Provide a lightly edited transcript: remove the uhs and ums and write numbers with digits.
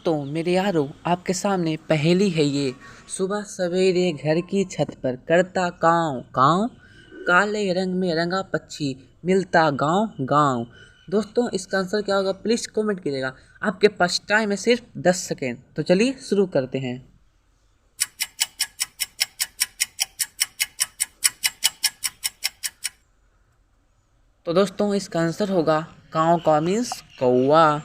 दोस्तों मेरे यारों, आपके सामने पहेली है ये। सुबह सवेरे घर की छत पर करता काँव काँव, काले रंग में रंगा पक्षी मिलता गाँव गाँव। दोस्तों इसका आंसर क्या होगा, प्लीज़ कमेंट कीजिएगा। आपके पास टाइम है सिर्फ 10 सेकेंड। तो चलिए शुरू करते हैं। तो दोस्तों इसका आंसर होगा काँव का मीन्स कौवा।